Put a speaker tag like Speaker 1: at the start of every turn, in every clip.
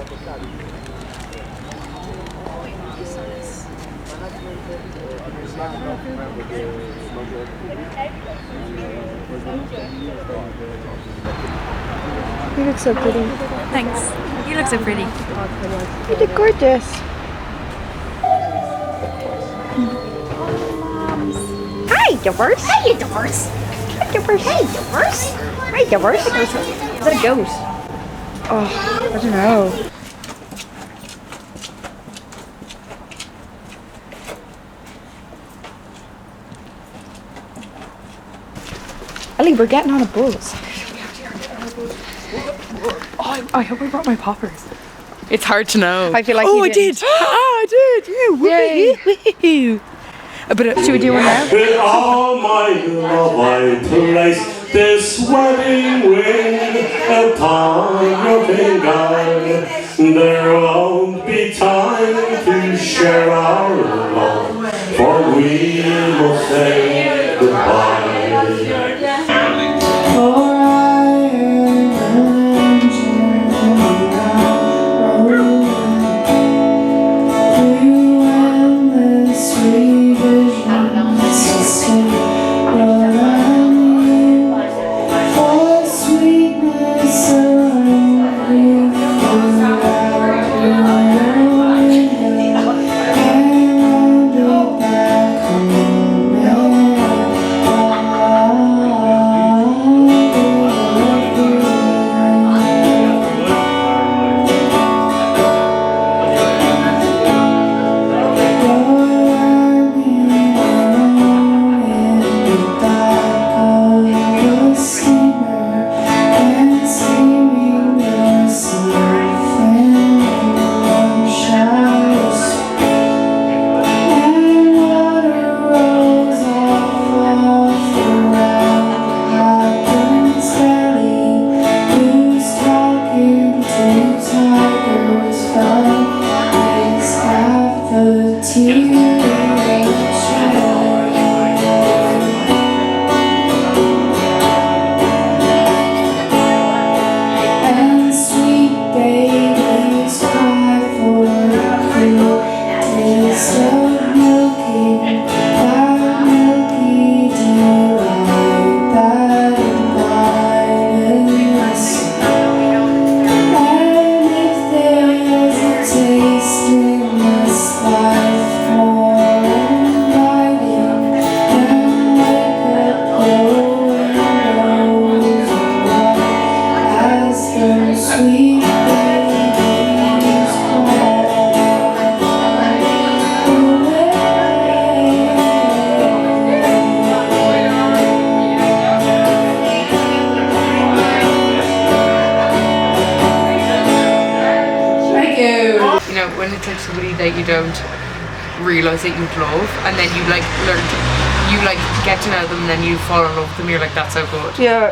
Speaker 1: You look so pretty.
Speaker 2: Thanks. You look so pretty.
Speaker 1: You look gorgeous. Hi, divorce.
Speaker 2: Hey, divorce.
Speaker 1: Hi, divorce.
Speaker 2: Hey, divorce.
Speaker 1: Hi, divorce. Is that a ghost? Oh, I don't know. Ellie, we're getting on a bus. Oh, I hope I brought my poppers.
Speaker 3: It's hard to know.
Speaker 1: I feel like
Speaker 3: oh,
Speaker 1: you
Speaker 3: I
Speaker 1: didn't.
Speaker 3: did. I did.
Speaker 1: Yay.
Speaker 3: Woohoo. But
Speaker 1: Should we do one now?
Speaker 4: With all my love I place this wedding ring upon your finger. There won't be time to share our love, for we must say goodbye.
Speaker 3: when it's like somebody that you don't realise that you'd love, and then you like learn to, you like get to know them, and then you fall in love with them, you're like, that's so good.
Speaker 1: Yeah.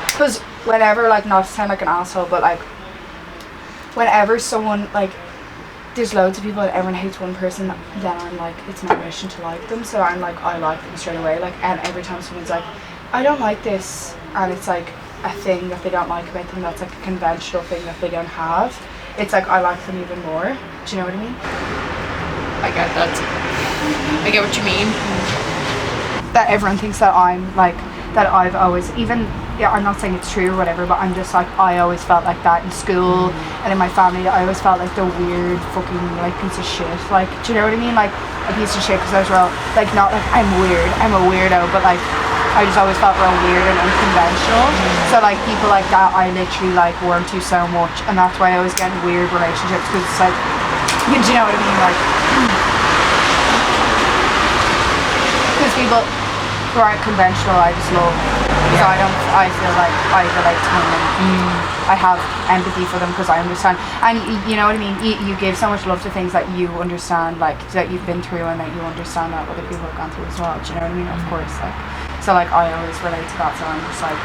Speaker 1: Because whenever, like, not to sound like an asshole, but like, whenever someone, like, there's loads of people and everyone hates one person, then I'm like, it's my mission to like them, so I'm like, I like them straight away. Like, and every time someone's like, I don't like this, and it's like a thing that they don't like about them, that's like a conventional thing that they don't have, it's like I like them even more. Do you know what I mean?
Speaker 3: I get that. I get what you mean.
Speaker 1: That everyone thinks that I'm like, that I've always, even, yeah, I'm not saying it's true or whatever, but I'm just like, I always felt like that in school and in my family. I always felt like the weird fucking like piece of shit. Like, do you know what I mean? Like a piece of shit, because I was real, like, not like I'm weird, I'm a weirdo, but like I just always felt real weird and unconventional. So like people like that, I literally like warm to so much, and that's why I always get in weird relationships, because it's like, do you know what I mean? Like, because people who aren't conventional, I just love. Because I feel like I relate to them, and I have empathy for them because I understand. And you know what I mean? You give so much love to things that you understand, like that you've been through, and that you understand that other people have gone through as well. Do you know what I mean? Of course, like, so like I always relate to that. So I'm just like,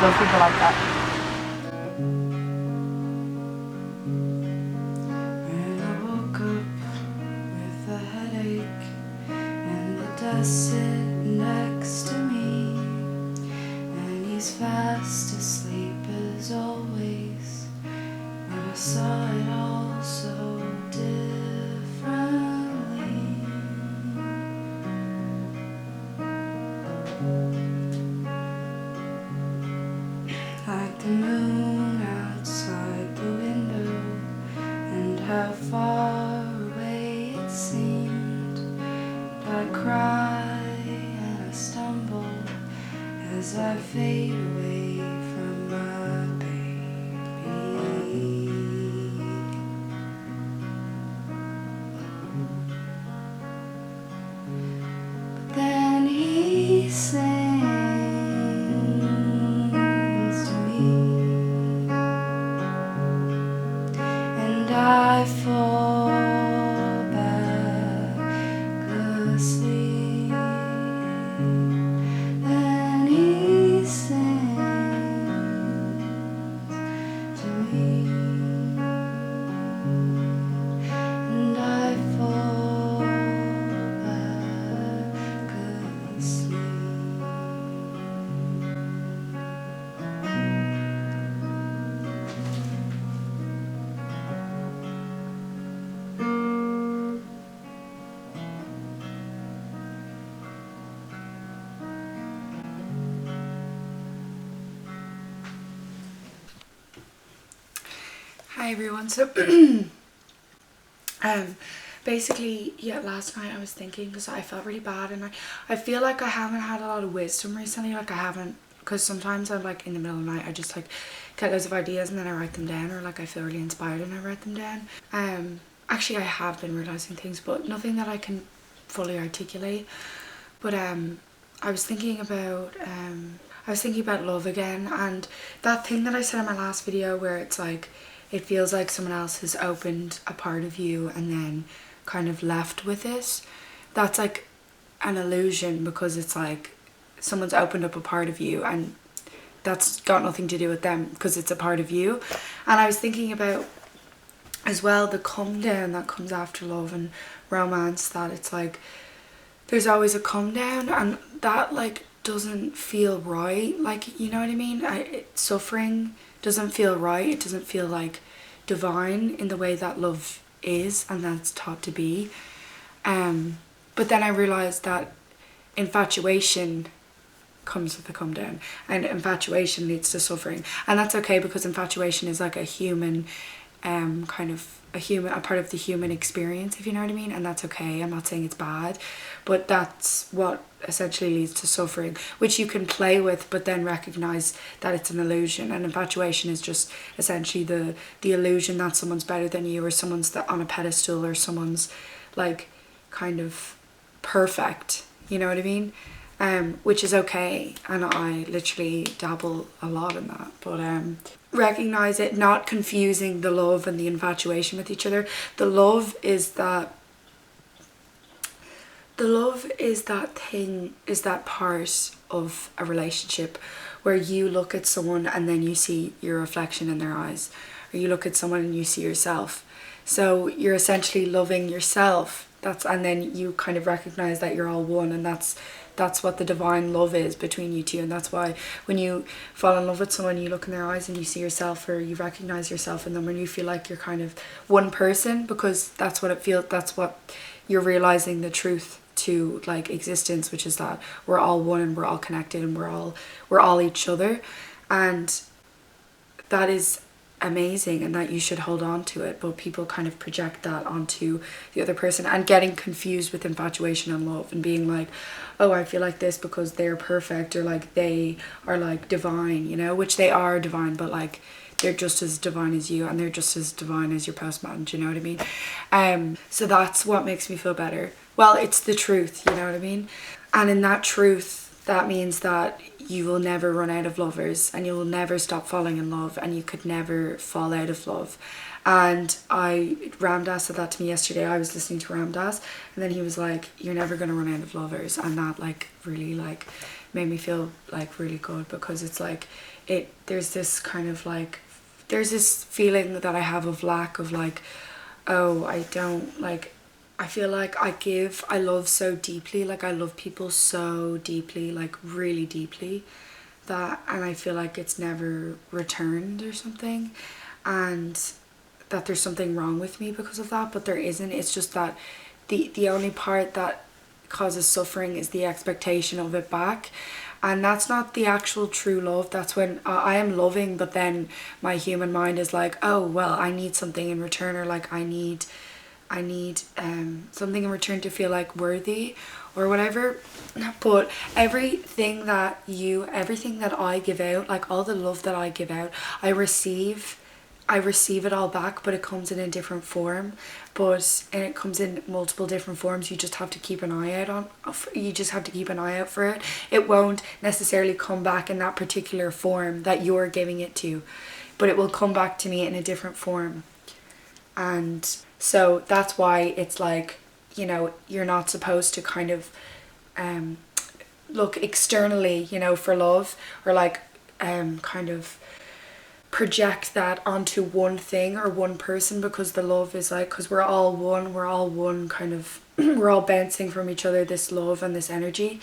Speaker 1: love people like that.
Speaker 5: When I woke up with a headache and the desk sitting next to me, and he's fast fast asleep as always, but I saw it all so differently. Like the moon outside the window, and how far away it seemed. I cry and I stumble as I fade away from my baby. But then he sings to me, and I fall back asleep. Then he sings to me, and I fall back asleep.
Speaker 1: Hi everyone. So basically, yeah, last night I was thinking, because I felt really bad, and I feel like I haven't had a lot of wisdom recently. Like I haven't, because sometimes I'm like in the middle of the night I just like get loads of ideas and then I write them down, or like I feel really inspired and I write them down. Actually I have been realizing things, but nothing that I can fully articulate. But I was thinking about love again, and that thing that I said in my last video where it's like it feels like someone else has opened a part of you and then kind of left with it. That's like an illusion, because it's like someone's opened up a part of you and that's got nothing to do with them, because it's a part of you. And I was thinking about as well the come down that comes after love and romance, that it's like there's always a come down, and that like doesn't feel right. Like, you know what I mean? Suffering doesn't feel right. It doesn't feel like divine in the way that love is and that's taught to be. But then I realized that infatuation comes with a come down, and infatuation leads to suffering, and that's okay, because infatuation is like a human kind of a part of the human experience, if you know what I mean, and that's okay. I'm not saying it's bad, but that's what essentially leads to suffering, which you can play with but then recognize that it's an illusion. And infatuation is just essentially the illusion that someone's better than you, or someone's on a pedestal, or someone's like kind of perfect, you know what I mean? Which is okay, and I literally dabble a lot in that, but recognize it, not confusing the love and the infatuation with each other. The love is that thing, is that part of a relationship where you look at someone and then you see your reflection in their eyes, or you look at someone and you see yourself. So you're essentially loving yourself. And then you kind of recognize that you're all one, and that's what the divine love is between you two. And that's why when you fall in love with someone, you look in their eyes and you see yourself, or you recognize yourself in them, and you feel like you're kind of one person, because that's what it feels. That's what you're realizing, the truth to like existence, which is that we're all one and we're all connected and we're all each other. And that is amazing, and that you should hold on to it. But people kind of project that onto the other person, and getting confused with infatuation and love, and being like, oh, I feel like this because they're perfect, or like they are like divine, you know, which they are divine, but like they're just as divine as you, and they're just as divine as your postman, do you know what I mean? So that's what makes me feel better. Well, it's the truth, you know what I mean? And in that truth, that means that you will never run out of lovers, and you will never stop falling in love, and you could never fall out of love. And Ramdas said that to me yesterday. I was listening to Ramdas, and then he was like, you're never going to run out of lovers. And that like really like made me feel like really good, because it's like there's this kind of like, there's this feeling that I have of lack of like, oh, I don't like, I feel like I love so deeply, like I love people so deeply, like really deeply, that, and I feel like it's never returned or something, and that there's something wrong with me because of that, but there isn't. It's just that the only part that causes suffering is the expectation of it back, and that's not the actual true love. That's when I am loving, but then my human mind is like, oh well, I need something in return, or like I need something in return to feel like worthy or whatever. But everything that I give out, like all the love that I give out, I receive it all back, but it comes in a different form. And it comes in multiple different forms. You just have to keep an eye out for it. It won't necessarily come back in that particular form that you're giving it to, but it will come back to me in a different form. And so that's why it's like, you know, you're not supposed to kind of look externally, you know, for love, or like kind of project that onto one thing or one person, because the love is like, because we're all one kind of we're all bouncing from each other, this love and this energy.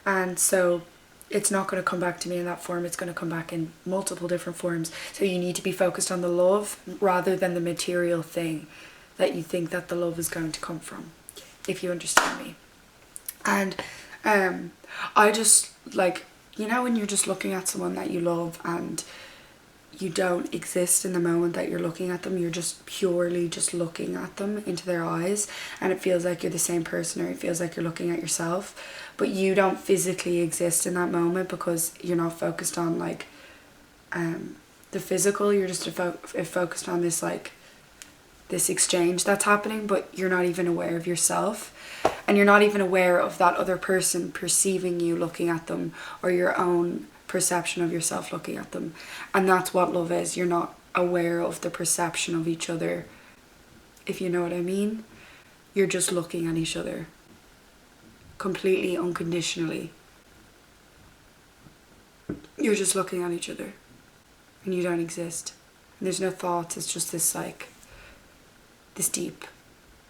Speaker 1: And so it's not going to come back to me in that form. It's going to come back in multiple different forms. So you need to be focused on the love rather than the material thing that you think that the love is going to come from, if you understand me. And I just, like, you know, when you're just looking at someone that you love and you don't exist in the moment that you're looking at them, you're just purely just looking at them into their eyes, and it feels like you're the same person, or it feels like you're looking at yourself, but you don't physically exist in that moment because you're not focused on like the physical. You're just focused on this, like, this exchange that's happening, but you're not even aware of yourself, and you're not even aware of that other person perceiving you looking at them, or your own perception of yourself looking at them. And that's what love is. You're not aware of the perception of each other, if you know what I mean. You're just looking at each other completely unconditionally. You're just looking at each other, and you don't exist, and there's no thoughts. It's just this, like, this deep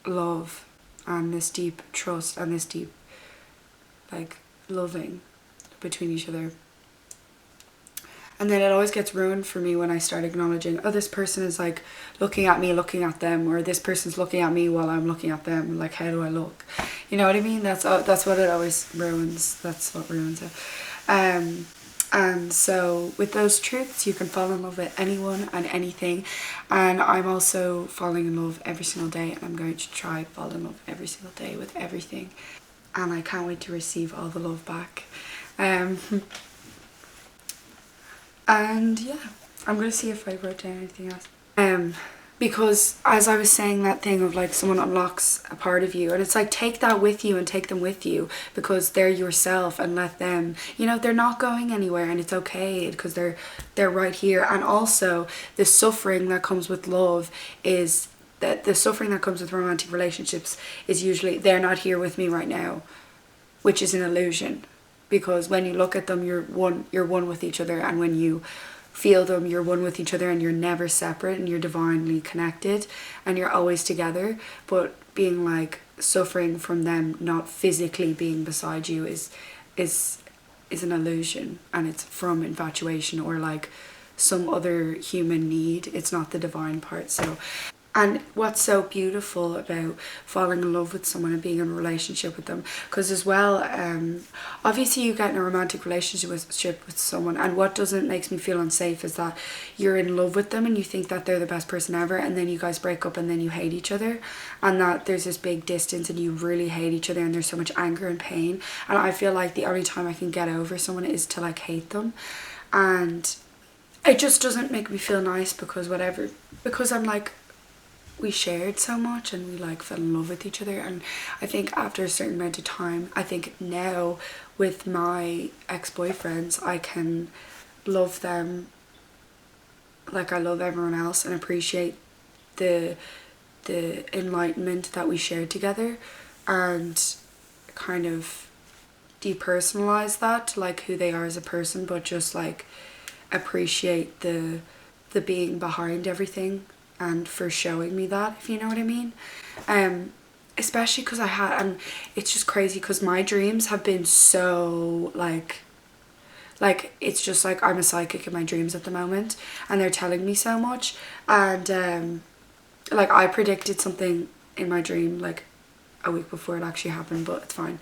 Speaker 1: love and this deep trust and this deep, like, loving between each other. And then it always gets ruined for me when I start acknowledging, oh, this person is like looking at me looking at them, or this person's looking at me while I'm looking at them. Like, how do I look? You know what I mean? That's what it always ruins. That's what ruins it. And so with those truths, you can fall in love with anyone and anything. And I'm also falling in love every single day, and I'm going to try fall in love every single day with everything. And I can't wait to receive all the love back. And yeah, I'm gonna see if I wrote down anything else. Because as I was saying, that thing of like someone unlocks a part of you, and it's like, take that with you and take them with you, because they're yourself, and let them, you know, they're not going anywhere, and it's okay because they're right here. And also the suffering that comes with love is that the suffering that comes with romantic relationships is usually they're not here with me right now, which is an illusion. Because when you look at them, you're one with each other, and when you feel them, you're one with each other, and you're never separate, and you're divinely connected, and you're always together. But being like suffering from them not physically being beside you is an illusion, and it's from infatuation or like some other human need. It's not the divine part. So. And what's so beautiful about falling in love with someone and being in a relationship with them, because as well, obviously you get in a romantic relationship with someone, and what makes me feel unsafe is that you're in love with them and you think that they're the best person ever, and then you guys break up and then you hate each other, and that there's this big distance and you really hate each other, and there's so much anger and pain. And I feel like the only time I can get over someone is to like hate them, and it just doesn't make me feel nice, because I'm like, we shared so much and we like fell in love with each other. And I think after a certain amount of time, I think now with my ex-boyfriends, I can love them like I love everyone else, and appreciate the enlightenment that we shared together, and kind of depersonalize that to like who they are as a person, but just like appreciate the being behind everything, and for showing me that, if you know what I mean. Especially because and it's just crazy because my dreams have been so like like it's just like I'm a psychic in my dreams at the moment, and they're telling me so much. And like I predicted something in my dream like a week before it actually happened, but it's fine.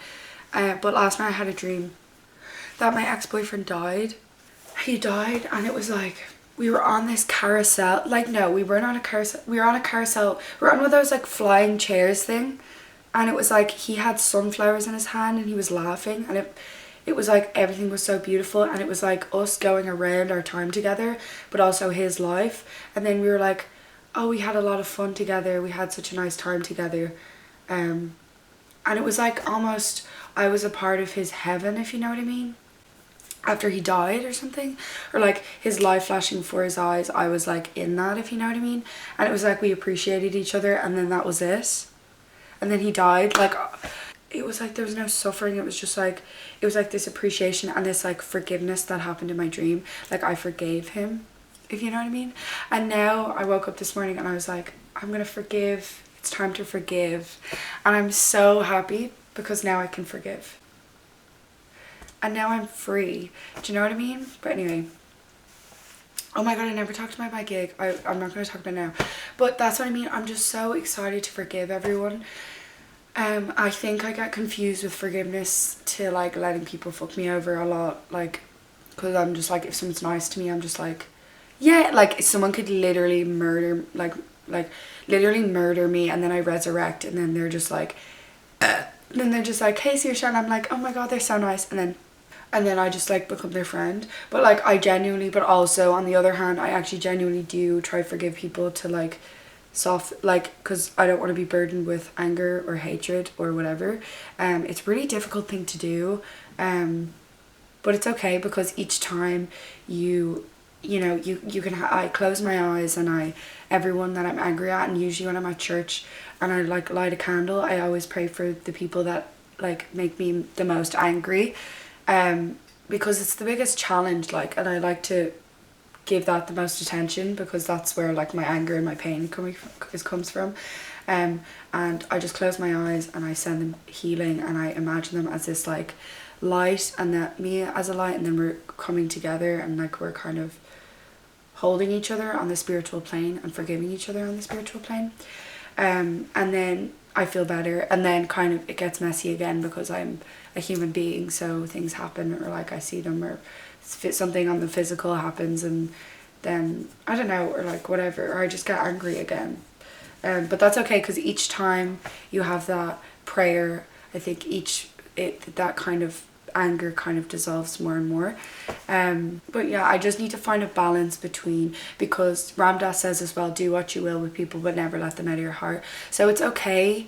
Speaker 1: But last night I had a dream that my ex-boyfriend died. He died, and it was like we were on this carousel. Like, no, we weren't on a carousel. We were on a carousel. We were on one of those like flying chairs thing, and it was like he had sunflowers in his hand and he was laughing, and it was like everything was so beautiful, and it was like us going around our time together, but also his life. And then we were like, oh, we had a lot of fun together. We had such a nice time together. And it was like almost I was a part of his heaven, if you know what I mean. After he died or something, or like his life flashing before his eyes, I was like in that, if you know what I mean. And it was like we appreciated each other, and then that was it. And then he died. Like it was like there was no suffering. It was just like it was like this appreciation and this like forgiveness that happened in my dream. Like I forgave him, if you know what I mean. And now I woke up this morning and I was like, I'm gonna forgive. It's time to forgive. And I'm so happy because now I can forgive. And now I'm free. Do you know what I mean? But anyway. Oh my god, I never talked about my gig. I'm not going to talk about it now. But that's what I mean. I'm just so excited to forgive everyone. I think I get confused with forgiveness to like letting people fuck me over a lot. Like, because I'm just like, if someone's nice to me, I'm just like, yeah, like someone could literally murder, like literally murder me, and then I resurrect, and then they're just like, then they're just like, hey, Saoirse, and I'm like, oh my god, they're so nice, and then I just like become their friend. But like I genuinely, but also on the other hand, I actually genuinely do try to forgive people to like because I don't want to be burdened with anger or hatred or whatever. It's a really difficult thing to do, but it's okay, because each time you can I close my eyes, and everyone that I'm angry at, and usually when I'm at church and I like light a candle, I always pray for the people that like make me the most angry, because it's the biggest challenge, like, and I like to give that the most attention, because that's where like my anger and my pain comes from. And I just close my eyes and I send them healing, and I imagine them as this like light, and that me as a light, and then we're coming together, and like we're kind of holding each other on the spiritual plane and forgiving each other on the spiritual plane. And then I feel better, and then kind of it gets messy again, because I'm a human being, so things happen, or like I see them, or something on the physical happens, and then I don't know, or like whatever, or I just get angry again. But that's okay, because each time you have that prayer, I think that kind of anger kind of dissolves more and more. But yeah, I just need to find a balance between, because Ram Dass says as well, do what you will with people, but never let them out of your heart. So it's okay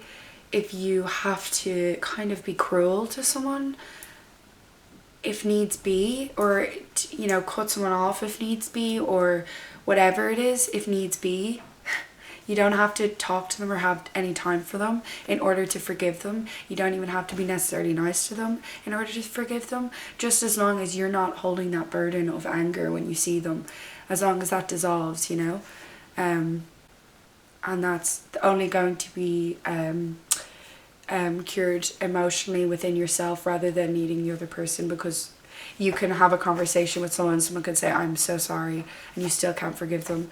Speaker 1: if you have to kind of be cruel to someone if needs be, or cut someone off if needs be, or whatever it is if needs be. You don't have to talk to them or have any time for them in order to forgive them. You don't even have to be necessarily nice to them in order to forgive them, just as long as you're not holding that burden of anger when you see them, as long as that dissolves, and that's only going to be cured emotionally within yourself, rather than needing the other person, because you can have a conversation with someone can say, I'm so sorry, and you still can't forgive them.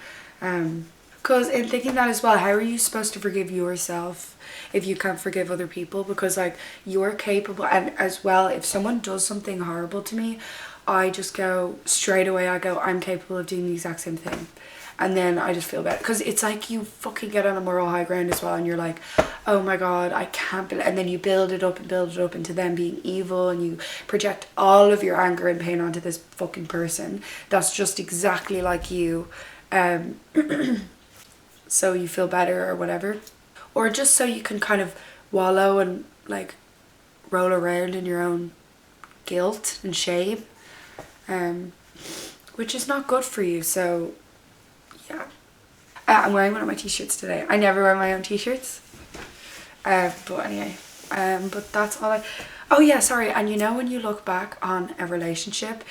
Speaker 1: Because in thinking that as well, how are you supposed to forgive yourself if you can't forgive other people? Because like you're capable, and as well, if someone does something horrible to me, I just go straight away, I'm capable of doing the exact same thing. And then I just feel bad, because it's like you fucking get on a moral high ground as well, and you're like, oh my god, I can't believe, and then you build it up into them being evil, and you project all of your anger and pain onto this fucking person that's just exactly like you, so you feel better or whatever, or just so you can kind of wallow and like roll around in your own guilt and shame, which is not good for you. So yeah, I'm wearing one of my t-shirts today. I never wear my own t-shirts, but anyway, but that's all oh yeah, sorry. And when you look back on a relationship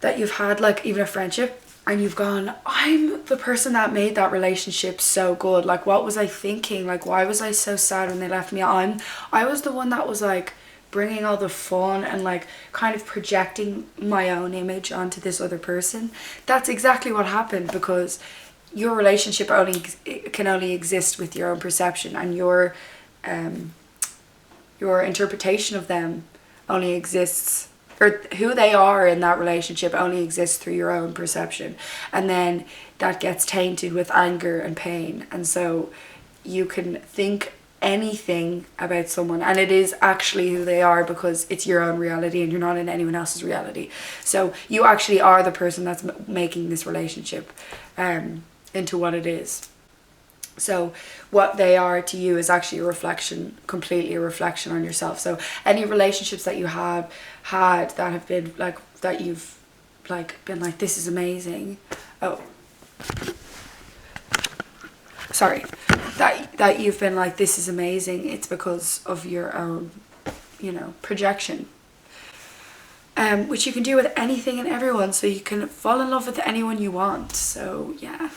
Speaker 1: that you've had, like even a friendship, and you've gone, I'm the person that made that relationship so good, like what was I thinking, like why was I so sad when they left me? I was the one that was like bringing all the fun and like kind of projecting my own image onto this other person. That's exactly what happened, because your relationship can only exist with your own perception, and your interpretation of them only exists, or who they are in that relationship only exists through your own perception, and then that gets tainted with anger and pain. And so you can think anything about someone and it is actually who they are, because it's your own reality and you're not in anyone else's reality. So you actually are the person that's making this relationship into what it is. So what they are to you is actually a reflection, completely a reflection on yourself. So any relationships that you have had that have been like, that you've like been like, this is amazing, that you've been like, this is amazing, it's because of your own, you know, projection. Which you can do with anything and everyone, so you can fall in love with anyone you want. So yeah.